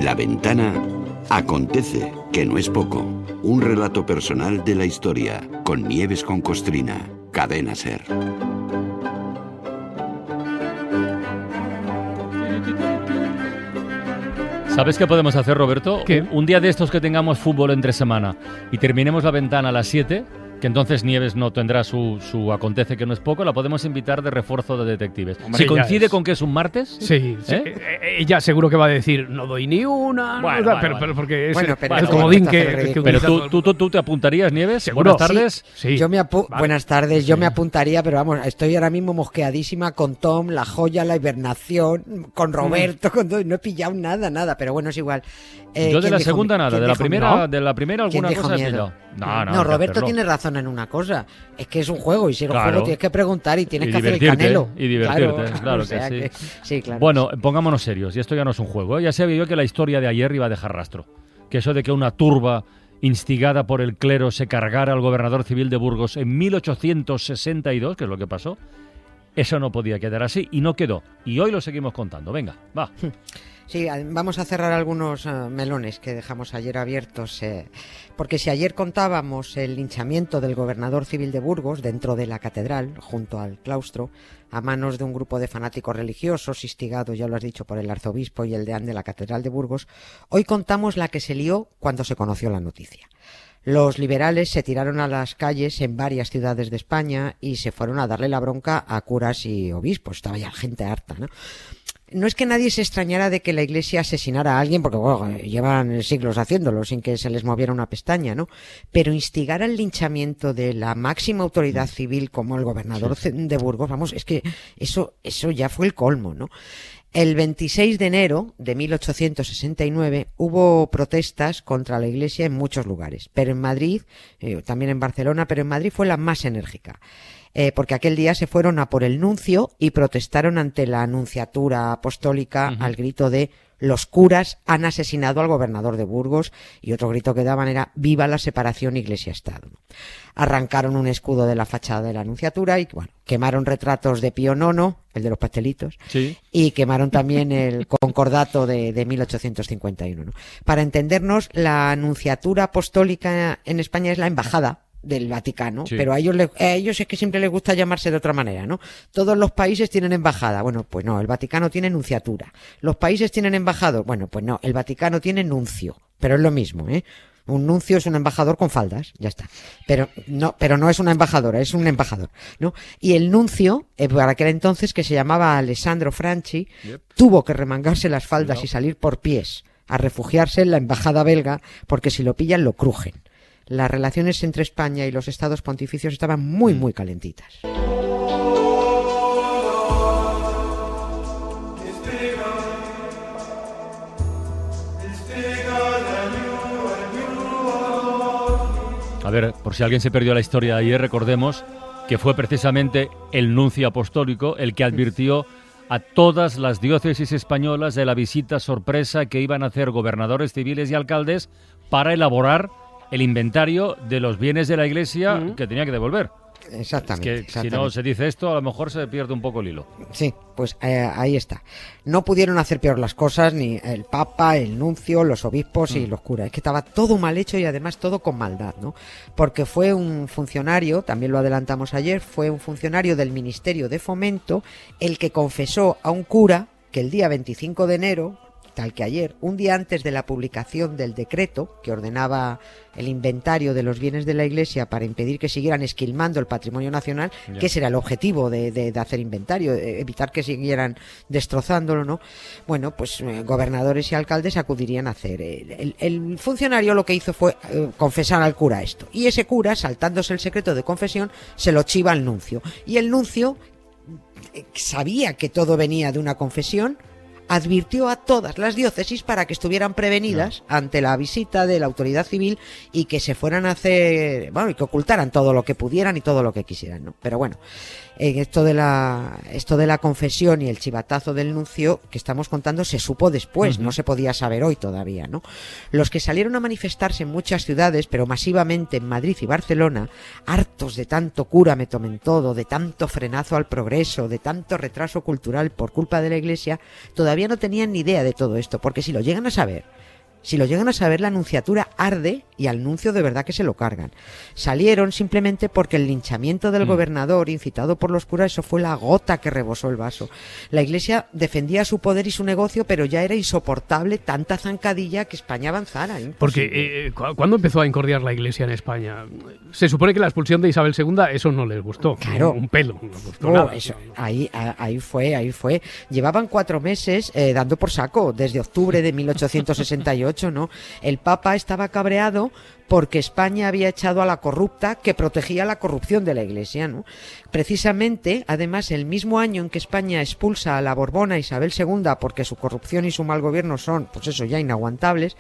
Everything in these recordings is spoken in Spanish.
En La Ventana acontece, que no es poco. Un relato personal de la historia, con Nieves con Costrina, Cadena SER. ¿Sabes qué podemos hacer, Roberto? ¿Qué? Un día de estos que tengamos fútbol entre semana y terminemos La Ventana a las 7, que entonces Nieves no tendrá su acontece que no es poco, la podemos invitar de refuerzo de detectives. Hombre, Si coincide es. con que es un martes... Sí, sí. Ella seguro que va a decir, no doy ni una, Bueno, pero porque es Bueno, pero el bueno, comodín está que ridículo. Pero utiliza todo el tú te apuntarías, Nieves. ¿Seguro? Buenas tardes. Sí. Yo me Vale. Buenas tardes, yo me apuntaría, pero vamos, estoy ahora mismo mosqueadísima con Tom, La Joya, La Hibernación, con Roberto, con todo, y no he pillado nada, pero bueno, es igual. Yo de ¿quién la dijo segunda miedo? nada, ¿Quién de la dijo primera, miedo? de la primera ¿Quién alguna dijo cosa he miedo? pillado. No, hay que Roberto hacerlo. tiene razón en una cosa, es que es un juego, y si el Claro. juego tienes que preguntar y tienes Y que hacer el divertirte, canelo. y divertirte, claro o sea que sí. sí, claro. Bueno, pongámonos serios, y esto ya no es un juego, ¿eh? Ya sabía yo que la historia de ayer iba a dejar rastro. Que eso de que una turba instigada por el clero se cargara al gobernador civil de Burgos en 1862, que es lo que pasó, eso no podía quedar así, y no quedó. Y hoy lo seguimos contando. Venga, va. Sí, vamos a cerrar algunos melones que dejamos ayer abiertos, porque si ayer contábamos el linchamiento del gobernador civil de Burgos dentro de la catedral, junto al claustro, a manos de un grupo de fanáticos religiosos, instigados, ya lo has dicho, por el arzobispo y el deán de la catedral de Burgos, hoy contamos la que se lió cuando se conoció la noticia. Los liberales se tiraron a las calles en varias ciudades de España y se fueron a darle la bronca a curas y obispos. Estaba ya gente harta, ¿no? No es que nadie se extrañara de que la Iglesia asesinara a alguien, porque bueno, llevan siglos haciéndolo sin que se les moviera una pestaña, ¿no? Pero instigar al linchamiento de la máxima autoridad civil como el gobernador de Burgos, vamos, es que eso ya fue el colmo, ¿no? El 26 de enero de 1869 hubo protestas contra la Iglesia en muchos lugares, pero en Madrid, también en Barcelona, pero en Madrid fue la más enérgica. Porque aquel día se fueron a por el nuncio y protestaron ante la Nunciatura Apostólica al grito de "los curas han asesinado al gobernador de Burgos", y otro grito que daban era "viva la separación Iglesia-Estado". Arrancaron un escudo de la fachada de la Nunciatura y bueno, quemaron retratos de Pío IX, el de los pastelitos, Sí. y quemaron también el concordato de 1851, ¿no? Para entendernos, la Nunciatura Apostólica en España es la embajada del Vaticano, Sí. pero a ellos es que siempre les gusta llamarse de otra manera, ¿no? Todos los países tienen embajada, bueno, pues no, el Vaticano tiene nunciatura. Los países tienen embajador, bueno, pues no, el Vaticano tiene nuncio, pero es lo mismo, ¿eh? Un nuncio es un embajador con faldas, ya está. Pero no es una embajadora, es un embajador, ¿no? Y el nuncio, para aquel entonces, que se llamaba Alessandro Franchi, tuvo que remangarse las faldas y salir por pies a refugiarse en la embajada belga, porque si lo pillan lo crujen. Las relaciones entre España y los estados pontificios estaban muy, muy calentitas. A ver, por si alguien se perdió la historia de ayer, recordemos que fue precisamente el nuncio apostólico el que advirtió a todas las diócesis españolas de la visita sorpresa que iban a hacer gobernadores civiles y alcaldes para elaborar el inventario de los bienes de la Iglesia que tenía que devolver. Exactamente. Es que si no se dice esto, a lo mejor se pierde un poco el hilo. Sí, pues ahí está. No pudieron hacer peor las cosas ni el Papa, el nuncio, los obispos y los curas. Es que estaba todo mal hecho y además todo con maldad, ¿no? Porque fue un funcionario, también lo adelantamos ayer, fue un funcionario del Ministerio de Fomento el que confesó a un cura que el día 25 de enero, tal que ayer, un día antes de la publicación del decreto que ordenaba el inventario de los bienes de la Iglesia para impedir que siguieran esquilmando el patrimonio nacional, que ese era el objetivo de hacer inventario, evitar que siguieran destrozándolo, ¿no? Bueno, pues gobernadores y alcaldes acudirían a hacer. El funcionario lo que hizo fue confesar al cura esto. Y ese cura, saltándose el secreto de confesión, se lo chiva al nuncio. Y el nuncio sabía que todo venía de una confesión, advirtió a todas las diócesis para que estuvieran prevenidas ante la visita de la autoridad civil y que se fueran a hacer, bueno, y que ocultaran todo lo que pudieran y todo lo que quisieran, ¿no? Pero bueno, esto de la confesión y el chivatazo del nuncio que estamos contando se supo después, no se podía saber hoy todavía, ¿no? Los que salieron a manifestarse en muchas ciudades, pero masivamente en Madrid y Barcelona, hartos de tanto cura me tomen todo, de tanto frenazo al progreso, de tanto retraso cultural por culpa de la Iglesia, todavía todavía no tenían ni idea de todo esto, porque si lo llegan a saber, la nunciatura arde y al nuncio de verdad que se lo cargan. Salieron simplemente porque el linchamiento del gobernador, incitado por los curas, eso fue la gota que rebosó el vaso. La Iglesia defendía su poder y su negocio, pero ya era insoportable tanta zancadilla que España avanzara. Porque, ¿cuándo empezó a incordiar la Iglesia en España? Se supone que la expulsión de Isabel II, eso no les gustó. Claro. Un pelo, no les gustó nada. Eso, ahí fue. Llevaban 4 meses dando por saco, desde octubre de 1868. ¿No? El Papa estaba cabreado porque España había echado a la corrupta que protegía la corrupción de la Iglesia, ¿no? Precisamente, además, el mismo año en que España expulsa a la Borbona Isabel II porque su corrupción y su mal gobierno son, pues eso, ya inaguantables,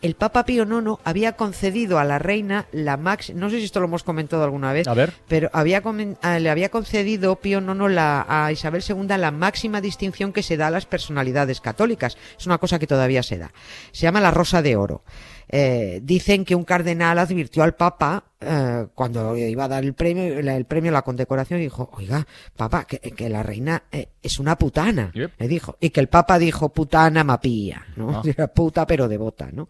el Papa Pío IX había concedido a la reina la máxima, no sé si esto lo hemos comentado alguna vez, pero le había concedido Pío IX a Isabel II la máxima distinción que se da a las personalidades católicas. Es una cosa que todavía se da. Se llama la Rosa de Oro. Dicen que un cardenal advirtió al Papa cuando iba a dar el premio, la condecoración, y dijo: oiga, Papa, que la reina es una putana. Yep. Le dijo. Y que el Papa dijo: putana mapía, ¿no? Era puta pero devota, ¿no?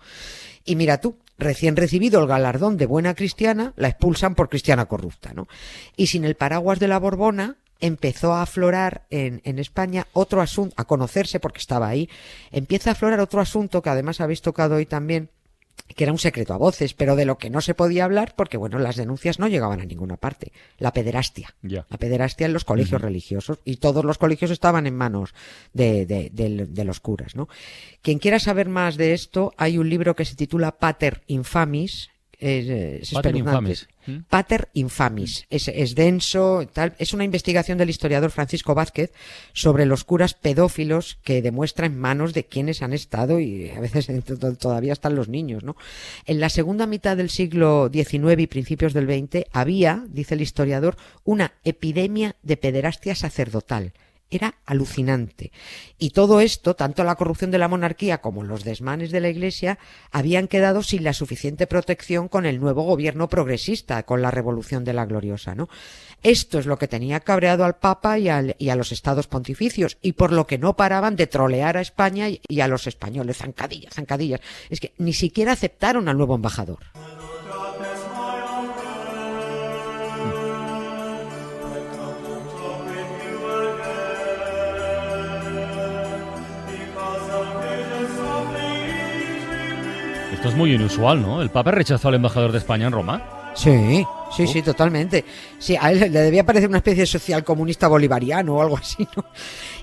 Y mira tú, recién recibido el galardón de buena cristiana, la expulsan por cristiana corrupta, ¿no? Y sin el paraguas de la Borbona, empezó a aflorar en España otro asunto, a conocerse porque estaba ahí, empieza a aflorar otro asunto que además habéis tocado hoy también, que era un secreto a voces, pero de lo que no se podía hablar porque, bueno, las denuncias no llegaban a ninguna parte. La pederastia. Yeah. La pederastia en los colegios religiosos, y todos los colegios estaban en manos de los curas, ¿no? Quien quiera saber más de esto, hay un libro que se titula Pater Infamis. Pater Infamis. Es denso, tal. Es una investigación del historiador Francisco Vázquez sobre los curas pedófilos que demuestra en manos de quienes han estado, y a veces todavía están los niños, ¿no? En la segunda mitad del siglo XIX y principios del XX había, dice el historiador, una epidemia de pederastia sacerdotal. Era alucinante. Y todo esto, tanto la corrupción de la monarquía como los desmanes de la Iglesia, habían quedado sin la suficiente protección con el nuevo gobierno progresista, con la Revolución de la Gloriosa, ¿no? Esto es lo que tenía cabreado al Papa y a los estados pontificios, y por lo que no paraban de trolear a España y a los españoles. Zancadillas. Es que ni siquiera aceptaron al nuevo embajador. Esto es muy inusual, ¿no? ¿El Papa rechazó al embajador de España en Roma? Sí, totalmente. Sí, a él le debía parecer una especie de social comunista bolivariano o algo así, ¿no?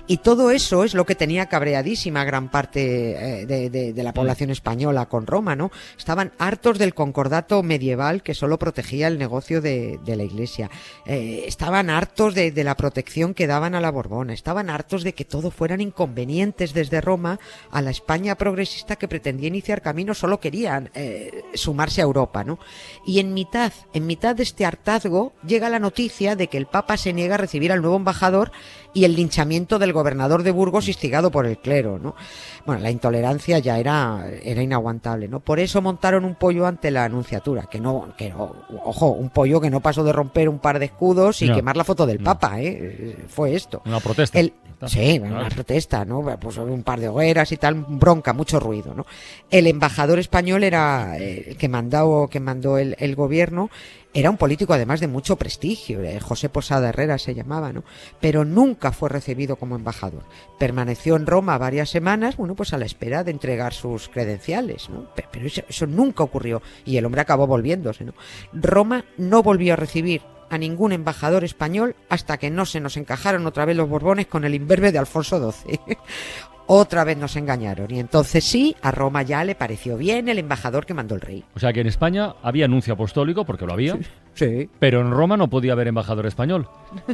Y todo eso es lo que tenía cabreadísima gran parte de la población española con Roma, ¿no? Estaban hartos del concordato medieval que solo protegía el negocio de la Iglesia. Estaban hartos de la protección que daban a la Borbona. Estaban hartos de que todo fueran inconvenientes desde Roma a la España progresista que pretendía iniciar camino. Solo querían sumarse a Europa, ¿no? Y en mitad de este hartazgo llega la noticia de que el Papa se niega a recibir al nuevo embajador y el linchamiento del gobernador de Burgos instigado por el clero, ¿no? Bueno, la intolerancia ya era inaguantable, ¿no? Por eso montaron un pollo ante la Nunciatura, que no, ojo, un pollo que no pasó de romper un par de escudos y quemar la foto del Papa, fue esto. Una protesta. Sí, una protesta, ¿no? Pues un par de hogueras y tal, bronca, mucho ruido, ¿no? El embajador español era el que mandó el gobierno. Era un político además de mucho prestigio, José Posada Herrera se llamaba, ¿no? Pero nunca fue recibido como embajador. Permaneció en Roma varias semanas, bueno, pues a la espera de entregar sus credenciales, ¿no? Pero eso nunca ocurrió, y el hombre acabó volviéndose, ¿no? Roma no volvió a recibir a ningún embajador español hasta que no se nos encajaron otra vez los Borbones con el imberbe de Alfonso XII. Otra vez nos engañaron, y entonces sí, a Roma ya le pareció bien el embajador que mandó el rey. O sea que en España había nuncio apostólico, porque lo había, sí. Pero en Roma no podía haber embajador español.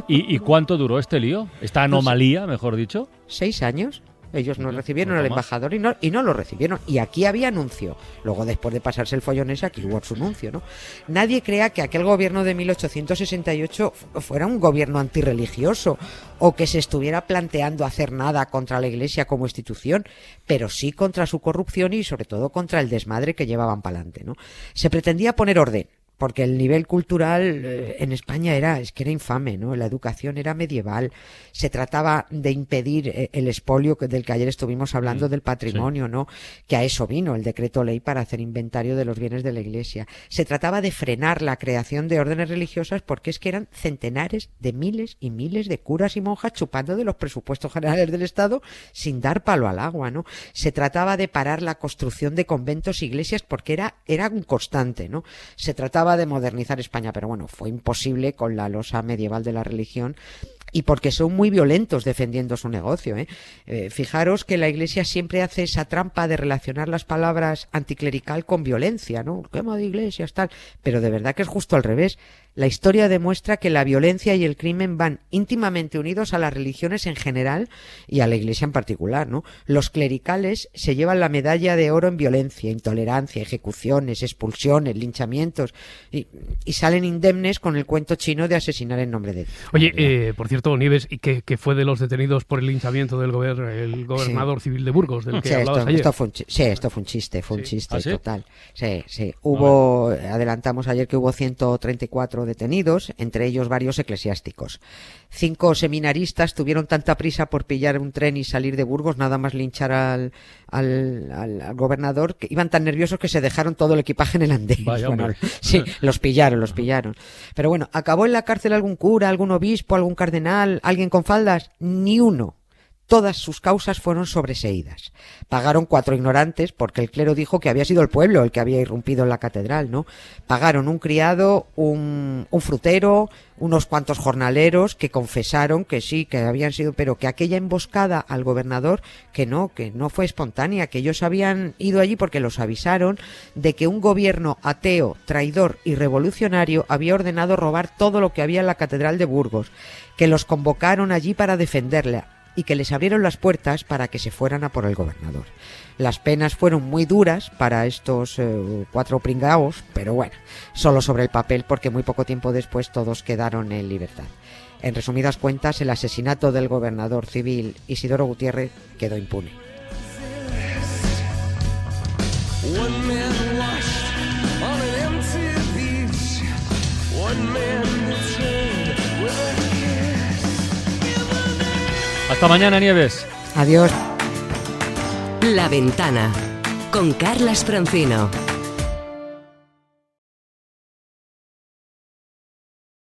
¿Y cuánto duró este lío? ¿Esta anomalía, mejor dicho? 6 años. Ellos no recibieron al embajador y no lo recibieron. Y aquí había nuncio. Luego, después de pasarse el follón ese, aquí hubo su nuncio, ¿no? Nadie crea que aquel gobierno de 1868 fuera un gobierno antirreligioso o que se estuviera planteando hacer nada contra la Iglesia como institución, pero sí contra su corrupción y sobre todo contra el desmadre que llevaban para adelante, ¿no? Se pretendía poner orden, porque el nivel cultural en España era infame, ¿no? La educación era medieval, se trataba de impedir el expolio del que ayer estuvimos hablando, del patrimonio, ¿no? Que a eso vino el decreto ley para hacer inventario de los bienes de la Iglesia. Se trataba de frenar la creación de órdenes religiosas, porque es que eran centenares de miles y miles de curas y monjas chupando de los presupuestos generales del Estado sin dar palo al agua, ¿no? Se trataba de parar la construcción de conventos e iglesias, porque era un constante, ¿no? Se trataba de modernizar España, pero bueno, fue imposible con la losa medieval de la religión, y porque son muy violentos defendiendo su negocio, fijaros que la Iglesia siempre hace esa trampa de relacionar las palabras anticlerical con violencia, ¿no? Quema de iglesias, tal. Pero de verdad que es justo al revés. La historia demuestra que la violencia y el crimen van íntimamente unidos a las religiones en general y a la Iglesia en particular, ¿no? Los clericales se llevan la medalla de oro en violencia, intolerancia, ejecuciones, expulsiones, linchamientos, y salen indemnes con el cuento chino de asesinar en nombre de Dios. Oye, por cierto, Nieves, ¿y qué fue de los detenidos por el linchamiento del gobernador civil de Burgos, del que hablabas ayer? Esto fue un chiste, ¿Ah, sí? total. Sí. Adelantamos ayer que hubo 134 detenidos, entre ellos varios eclesiásticos. 5 seminaristas tuvieron tanta prisa por pillar un tren y salir de Burgos, nada más linchar al gobernador, que iban tan nerviosos que se dejaron todo el equipaje en el andén. Bueno, sí, los pillaron. Pero bueno, ¿acabó en la cárcel algún cura, algún obispo, algún cardenal, alguien con faldas? Ni uno. Todas sus causas fueron sobreseídas. Pagaron 4 ignorantes, porque el clero dijo que había sido el pueblo el que había irrumpido en la catedral, ¿no? Pagaron un criado, un frutero, unos cuantos jornaleros que confesaron que sí, que habían sido, pero que aquella emboscada al gobernador, que no fue espontánea, que ellos habían ido allí porque los avisaron de que un gobierno ateo, traidor y revolucionario había ordenado robar todo lo que había en la catedral de Burgos, que los convocaron allí para defenderla, y que les abrieron las puertas para que se fueran a por el gobernador. Las penas fueron muy duras para estos 4 pringaos, pero bueno, solo sobre el papel, porque muy poco tiempo después todos quedaron en libertad. En resumidas cuentas, el asesinato del gobernador civil Isidoro Gutiérrez quedó impune. Hasta mañana, Nieves. Adiós. La Ventana con Carlas Francino.